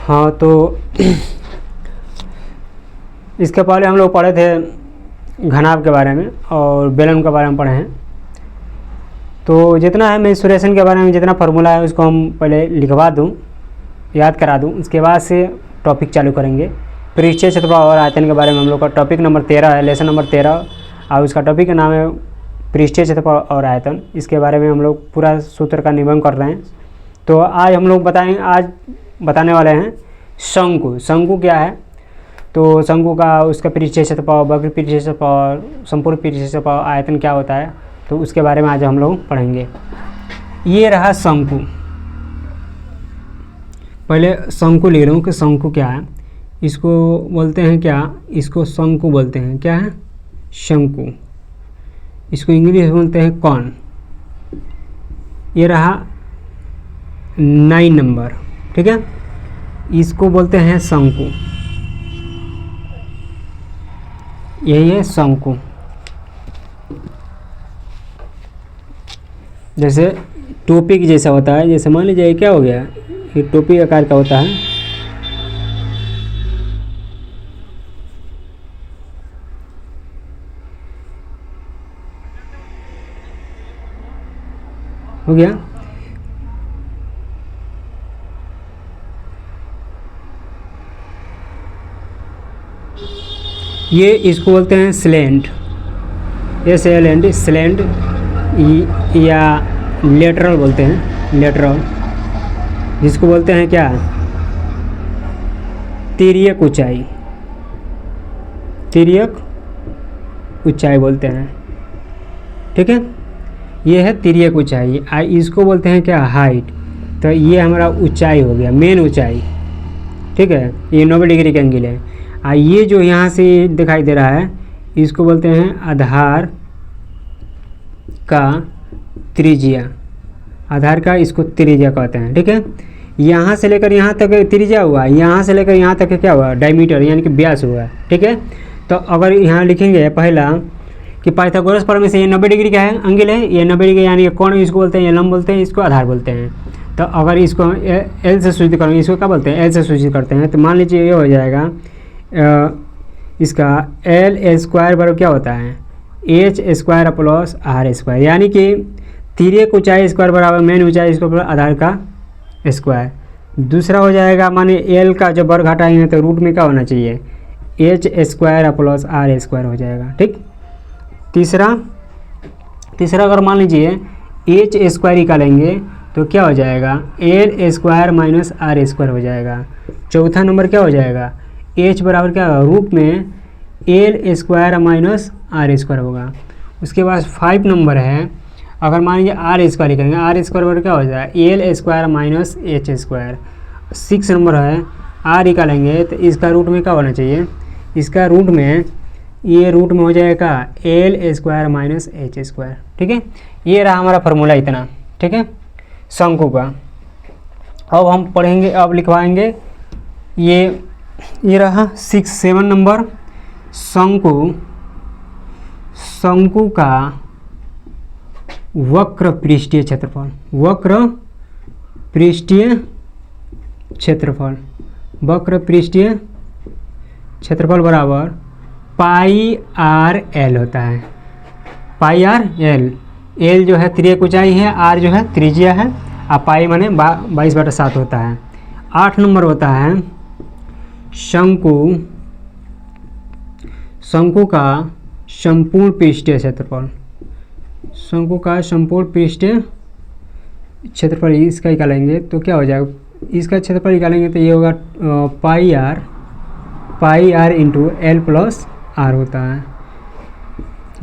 हाँ, तो इसके पहले हम लोग पढ़े थे घनाभ के बारे में और बेलन के बारे में पढ़े हैं। तो जितना है मेंस्ट्रुएशन के बारे में जितना फार्मूला है उसको हम पहले लिखवा दूँ, याद करा दूँ, उसके बाद से टॉपिक चालू करेंगे। पृष्ठीय क्षेत्रफल और आयतन के बारे में हम लोग का टॉपिक नंबर 13 है, लेसन नंबर 13, और उसका टॉपिक का नाम है पृष्ठीय क्षेत्रफल और आयतन। इसके बारे में हम लोग पूरा सूत्र का निबंध कर रहे हैं। तो आज हम लोग आज बताने वाले हैं शंकु। शंकु क्या है, तो शंकु का उसका पृष्ठीय क्षेत्रफल, वक्र पृष्ठीय क्षेत्रफल, संपूर्ण पृष्ठीय क्षेत्रफल, आयतन क्या होता है, तो उसके बारे में आज हम लोग पढ़ेंगे। ये रहा शंकु। पहले शंकु लिख लूँ कि शंकु क्या है। इसको बोलते हैं क्या, इसको शंकु बोलते हैं। क्या है? शंकु। इसको इंग्लिश में बोलते हैं कॉन। ये रहा 9 नंबर, ठीक है। इसको बोलते हैं शंकु। यही है शंकु। जैसे टोपी की जैसा होता है, जैसे मान लीजिए क्या हो गया, ये टोपी आकार का होता है। हो गया। ये इसको बोलते हैं स्लैंट, स्लैंट या लेटरल बोलते हैं, लेटरल, जिसको बोलते हैं क्या, तिर्यक ऊंचाई, तिर्यक ऊंचाई बोलते हैं, ठीक है। ये है तिर्यक ऊंचाई। इसको बोलते हैं क्या, हाइट। तो ये हमारा ऊंचाई हो गया, मेन ऊंचाई, ठीक है। ये 90 डिग्री का एंगल है। ये जो यहाँ से दिखाई दे रहा है इसको बोलते हैं आधार का त्रिज्या। आधार का इसको त्रिज्या कहते हैं, ठीक है। यहाँ से लेकर यहाँ तक त्रिज्या हुआ, यहाँ से लेकर यहाँ तक क्या हुआ, डायमीटर यानी कि व्यास हुआ, ठीक है। तो अगर यहाँ लिखेंगे पहला कि पाइथागोरस प्रमेय से ये 90 डिग्री का है एंगल है, ये 90 डिग्री यानी कोण इसको बोलते हैं, ये लंब बोलते हैं, इसको आधार बोलते हैं। तो अगर इसको एल से सूचित करेंगे, इसको क्या बोलते हैं, एल से सूचित करते हैं। तो मान लीजिए ये हो जाएगा इसका एल स्क्वायर बराबर क्या होता है, H square plus R square, यानी कि तिर्यक ऊंचाई स्क्वायर बराबर मेन ऊंचाई स्क्वायर आधार का स्क्वायर। दूसरा हो जाएगा, माने एल का जब वर्ग घटाएंगे तो रूट में क्या होना चाहिए, H square plus R square हो जाएगा, ठीक। तीसरा अगर मान लीजिए एच स्क्वायर निकालेंगे तो क्या हो जाएगा, L square minus R square हो जाएगा। चौथा नंबर क्या हो जाएगा, एच बराबर क्या होगा, रूट में L square minus R square होगा। उसके बाद 5 नंबर है, अगर मान लीजिए आर स्क्वायर करेंगे, आर स्क्वायर बराबर क्या हो जाएगा, L square minus H square. 6 number है, आर निकालेंगे तो इसका रूट में क्या होना चाहिए, इसका रूट में, ये रूट में हो जाएगा L square minus H square, ठीक है। ये रहा हमारा फार्मूला इतना, ठीक है, शंकु का। अब हम पढ़ेंगे, अब लिखवाएंगे ये रहा 7 नंबर, शंकु का वक्र पृष्ठीय क्षेत्रफल, वक्र पृष्ठीय क्षेत्रफल, वक्र पृष्ठीय क्षेत्रफल बराबर पाई आर एल होता है। पाई आर एल, एल जो है तिर्यक ऊंचाई है, आर जो है त्रिज्या है, और पाई माने 22/7 होता है। 8 नंबर होता है शंकु का संपूर्ण पृष्ठीय क्षेत्रफल, शंकु का संपूर्ण पृष्ठीय क्षेत्रफल इसका निकालेंगे तो क्या हो जाएगा, इसका क्षेत्रफल निकालेंगे तो ये होगा pi R into L plus R होता है।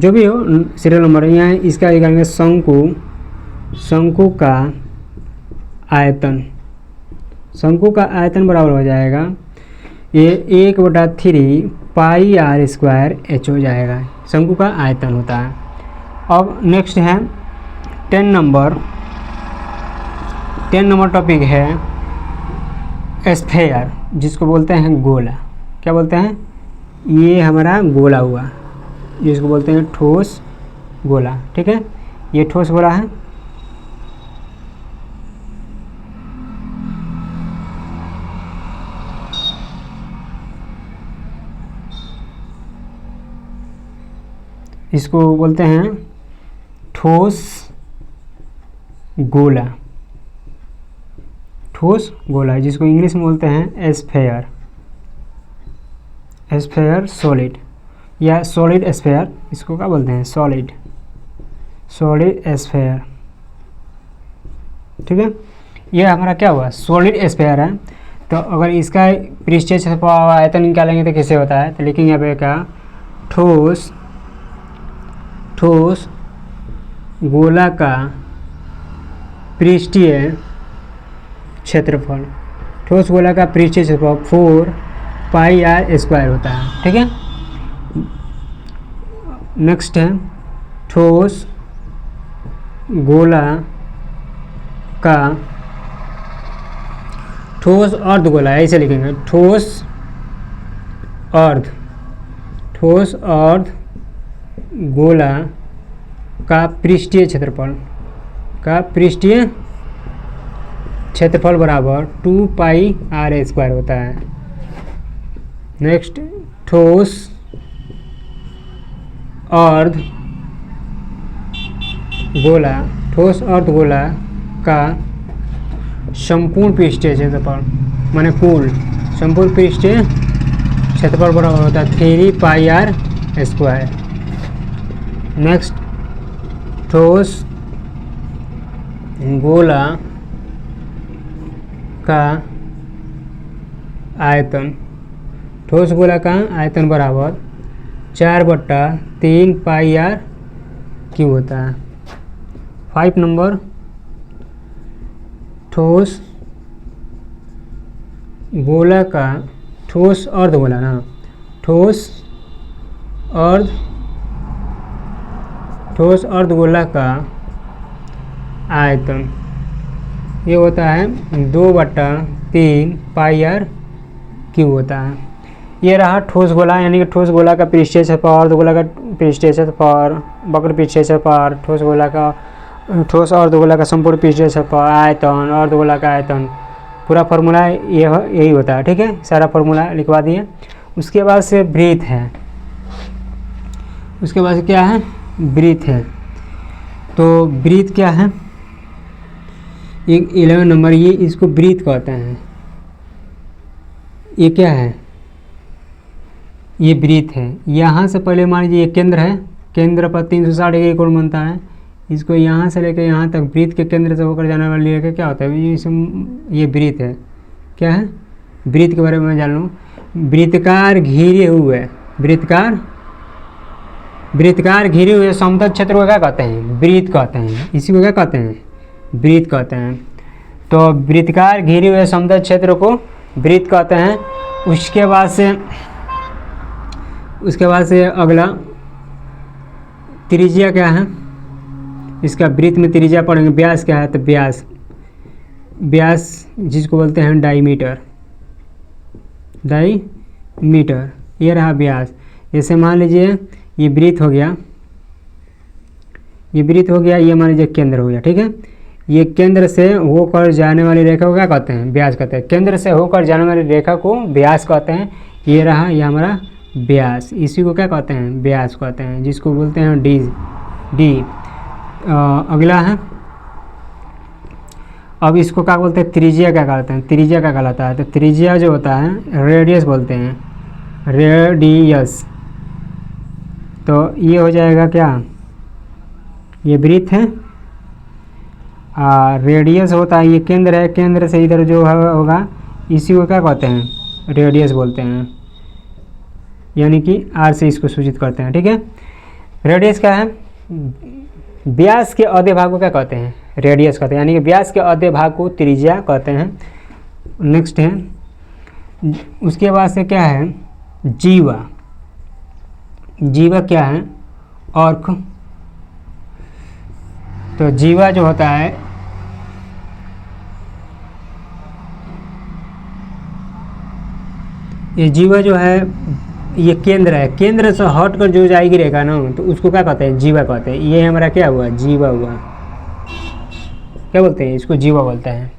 जो भी हो सीरियल नंबर यहाँ है, इसका निकालेंगे शंकु का आयतन, शंकु का आयतन बराबर हो जाएगा ये 1/3 पाई आर स्क्वायर एच हो जाएगा, शंकु का आयतन होता है। अब नेक्स्ट है 10 नंबर टॉपिक है स्फेयर, जिसको बोलते हैं गोला। क्या बोलते हैं, ये हमारा गोला हुआ, जिसको बोलते हैं ठोस गोला, ठीक है। ये ठोस गोला है। इसको बोलते हैं ठोस गोला, ठोस गोला, जिसको इंग्लिश में बोलते हैं एस्फेयर, एस्फेयर सॉलिड या सॉलिड एस्फेयर, इसको क्या बोलते हैं, सॉलिड, सॉलिड एस्फेयर। ठीक है, ये हमारा क्या हुआ, सॉलिड एस्फेयर है। तो अगर इसका पृष्ठीय क्षेत्रफल आयतन निकालेंगे तो कैसे होता है, तो लिखेंगे यहाँ पे क्या, ठोस, ठोस गोला का पृष्ठीय क्षेत्रफल, ठोस गोला का पृष्ठीय क्षेत्रफल 4 पाई आर स्क्वायर होता है। ठीक है, नेक्स्ट है ठोस गोला का, ठोस अर्ध गोला, ऐसे लिखेंगे, ठोस अर्ध, ठोस अर्ध गोला का पृष्ठीय क्षेत्रफल, का पृष्ठीय क्षेत्रफल बराबर 2 पाई आर स्क्वायर होता है। नेक्स्ट, ठोस अर्ध गोला, ठोस अर्ध गोला का संपूर्ण पृष्ठीय क्षेत्रफल, माने कुल संपूर्ण पृष्ठीय क्षेत्रफल बराबर होता है 3 पाई आर स्क्वायर। नेक्स्ट, ठोस गोला का आयतन, ठोस गोला का आयतन बराबर 4/3 पाई आर क्यूब होता है। 5 नंबर, ठोस गोला का, ठोस अर्ध गोला ना, ठोस अर्ध गोला का आयतन ये होता है 2/3 पाई आर क्यूब होता है। ये रहा ठोस गोला, यानी कि ठोस गोला का पृष्ठीय क्षेत्रफल, अर्ध गोला का पृष्ठीय क्षेत्रफल, वक्र पृष्ठीय क्षेत्रफल, ठोस गोला का, ठोस अर्धगोला का संपूर्ण पृष्ठीय क्षेत्रफल, आयतन, अर्धगोला का आयतन, पूरा फार्मूला यही होता है। ठीक है, सारा फार्मूला लिखवा दिए। उसके बाद से ब्रीथ है, उसके बाद से क्या है, ब्रीथ है। तो ब्रीथ क्या है, एक 11 नंबर, ये इसको ब्रीथ कहते हैं। ये क्या है, ये ब्रीथ है। यहाँ से पहले मान लीजिए ये केंद्र है, केंद्र पर 360 डिग्री कोण बनता है। इसको यहाँ से लेकर यहाँ तक ब्रीथ के केंद्र से होकर जाने वाली रेखा क्या होता है, ये ब्रीथ है। क्या है, ब्रीथ के बारे में मैं जान लूँ। वृत्तकार घिरे हुए, वृत्तकार घिरे हुए समतल क्षेत्र को क्या कहते हैं, ब्रीथ कहते हैं। इसी को क्या कहते हैं, ब्रीथ कहते हैं। तो वृत्तकार घिरे हुए समतल क्षेत्र को ब्रीथ कहते हैं। उसके बाद से अगला त्रिज्या क्या है, इसका ब्रीथ में त्रिज्या पढ़ेंगे। व्यास क्या है, तो व्यास जिसको बोलते हैं डाईमीटर, ये रहा व्यास। जैसे मान लीजिए ये ब्रीथ हो गया, ये मान लीजिए केंद्र हो गया। ठीक है, ये केंद्र से होकर जाने वाली रेखा को क्या कहते हैं, व्यास कहते हैं। केंद्र से होकर जाने वाली रेखा को व्यास कहते हैं। ये रहा, ये हमारा व्यास, इसी को क्या कहते हैं, व्यास कहते हैं, जिसको बोलते हैं डी। अगला है, अब इसको क्या बोलते हैं, त्रिज्या क्या कहते हैं, त्रिज्या क्या कहलाता है, तो त्रिज्या जो होता है रेडियस बोलते हैं, रेडियस। तो ये हो जाएगा क्या, ये ब्रीथ है, रेडियस होता है, ये केंद्र है, केंद्र से इधर जो होगा इसी को क्या कहते हैं, रेडियस बोलते हैं, यानी कि आर से इसको सूचित करते हैं। ठीक है, रेडियस क्या है, व्यास के आधे भाग को क्या कहते हैं, रेडियस कहते हैं, यानी कि व्यास के आधे भाग को त्रिज्या कहते हैं। नेक्स्ट है, उसके बाद से क्या है, जीवा। जीवा क्या है, अर्क। तो जीवा जो होता है, ये जीवा जो है ये केंद्र है, केंद्र से हट कर जो जाएगी रेखा ना, तो उसको क्या कहते हैं, जीवा कहते हैं। ये हमारा क्या हुआ, जीवा हुआ, क्या बोलते हैं, इसको जीवा बोलते हैं।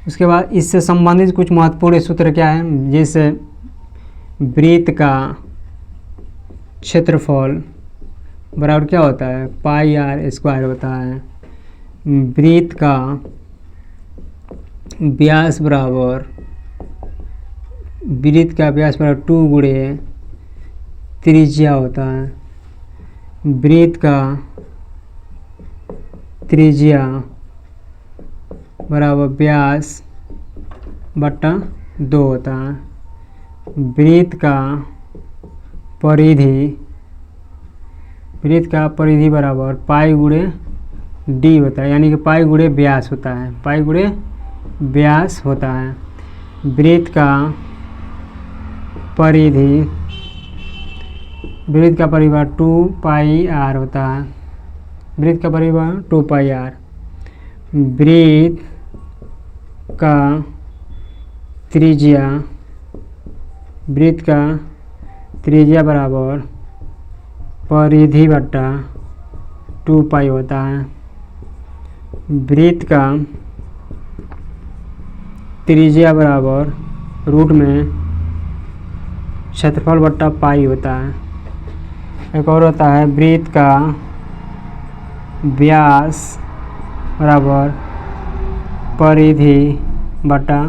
उसके बाद इससे संबंधित कुछ महत्वपूर्ण सूत्र क्या है, जैसे वृत्त का क्षेत्रफल बराबर क्या होता है, पाई आर स्क्वायर होता है। वृत्त का व्यास बराबर 2 गुणे त्रिज्या होता है। वृत्त का त्रिज्या बराबर व्यास बटा 2 होता है। वृत्त का परिधि बराबर पाई गुणे डी होता है, यानी कि पाई गुणे व्यास होता है, पाई गुणे व्यास होता है। वृत्त का परिधि 2 पाई आर होता है। वृत्त का परिधि 2 पाई आर। वृत्त का त्रिज्या बराबर परिधि बटा 2 पाई होता है। वृत्त का त्रिज्या बराबर रूट में क्षेत्रफल बटा पाई होता है। एक और होता है वृत्त का व्यास बराबर परिधि बटा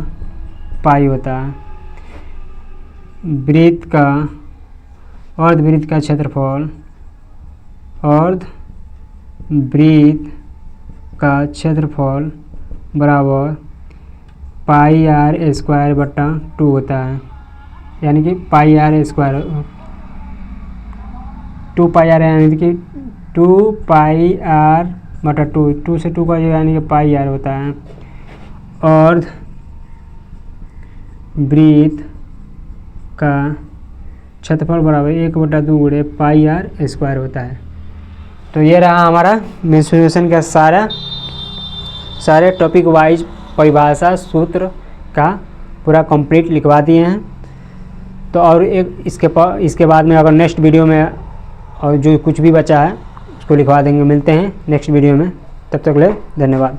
पाई होता है। वृत्त का अर्धवृत्त का क्षेत्रफल बराबर पाई आर स्क्वायर बटा 2 होता है, यानी कि पाई आर स्क्वायर 2 पाई आर, यानी कि 2 पाई आर बटा 2 से 2 का यानी कि पाई आर होता है। और वृत्त का क्षेत्रफल बराबर 1/2 गुणे पाई आर स्क्वायर होता है। तो ये रहा हमारा मेंसुरेशन का सारे टॉपिक वाइज परिभाषा सूत्र का पूरा कंप्लीट लिखवा दिए हैं। तो और एक इसके बाद में अगर नेक्स्ट वीडियो में और जो कुछ भी बचा है उसको लिखवा देंगे। मिलते हैं नेक्स्ट वीडियो में, तब तक के लिए धन्यवाद।